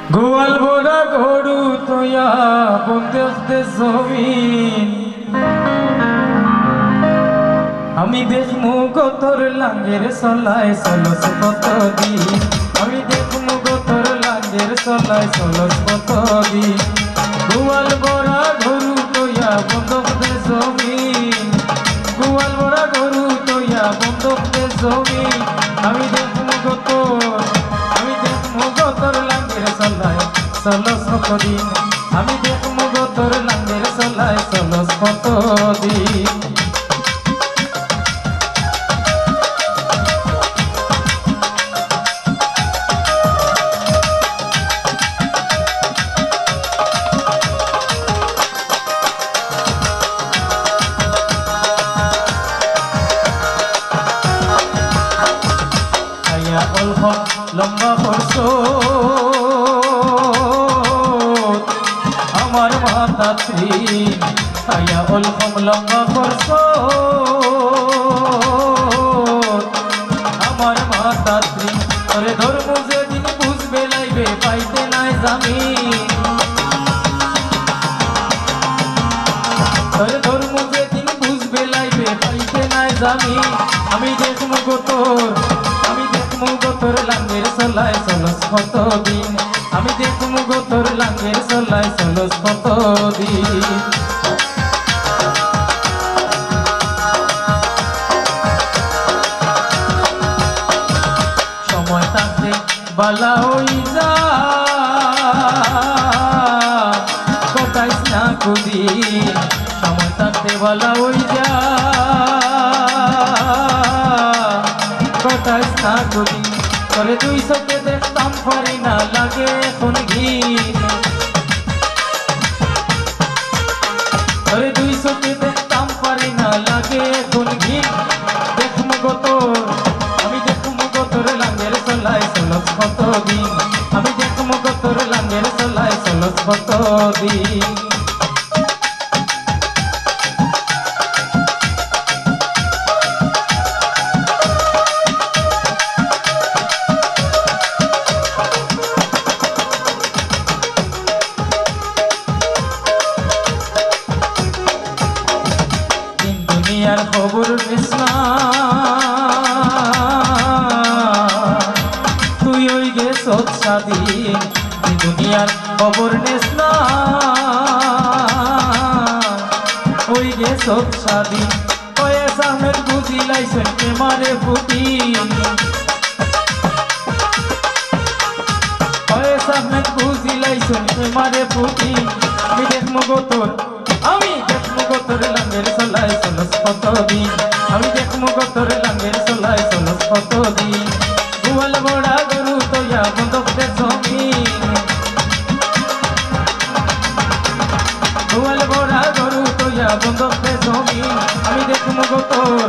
গোয়াল ভরা গরু তোয়া বন্ধে জমিন আমি দেখমু তোর লাঙ্গের চলায় চলস কতদিন আমি দেখমু তোর লাঙ্গের চলায় চলস কতদিন গোয়াল ভরা গরু তোয়া বন্ধে জমিন গোয়াল ভরা গরু তোয়া বন্ধে জমিন আমি দেখমু তোর লাঙ্গের চলায় চলস কতদিন আমি দেখমু তোর লাঙ্গের চলায় চলস কতদিন লম্বা বর্ষ আমার মাতাশ্রী আয়া অলকম লম্বা বর্ষ আমার মাতাশ্রী ওরে ধর্ম যেদিন বুঝবে লাইবে পাইতে নাই জামিন ওরে ধর্ম যেদিন বুঝবে লাইবে পাইতে নাই জামিন আমি দেখমু তোর তোর লাঙ্গের চলায় চলস কতদিন আমি দেখমু তোর লাঙ্গের চলায় চলস কতদিন সময় থাকতে বালা হই যা কটাইস না কুদিন সময় থাকতে বালা হই যা কটাইস না কুদিন করে দুই চোখে দেখতাম পারি না লাগে এখন ঘি করে দুই চোখে দেখতাম পারি না লাগে এখন ঘি দেখমু আমি দেখমু তোর লাঙ্গের চলায় চলস কতদিন আমি দেখমু তোর লাঙ্গের চলায় চলস কতদিন দুনিয়ার খবর নিস না তুই ওই গেছ স্বাধীন দুনিয়ার খবর নিস না ওই গেছ স্বাধীন কয়েস আহমেদ বুঝিলাইছেন প্রেমারে ফুটি কয়েস আহমেদ বুঝিলাইছেন প্রেমারে ফুটি আমি দেখমু আমি দেখমু তোর লাঙ্গের চলায় চলস কতদিন আমি দেখমু তোর লাঙ্গের চলায় চলস কতদিন গোয়াল বড়া গরু তোয়া বন্ধে জমিন গোয়াল বড়া গরু তোয়া বন্ধে জমিন আমি দেখমু তোর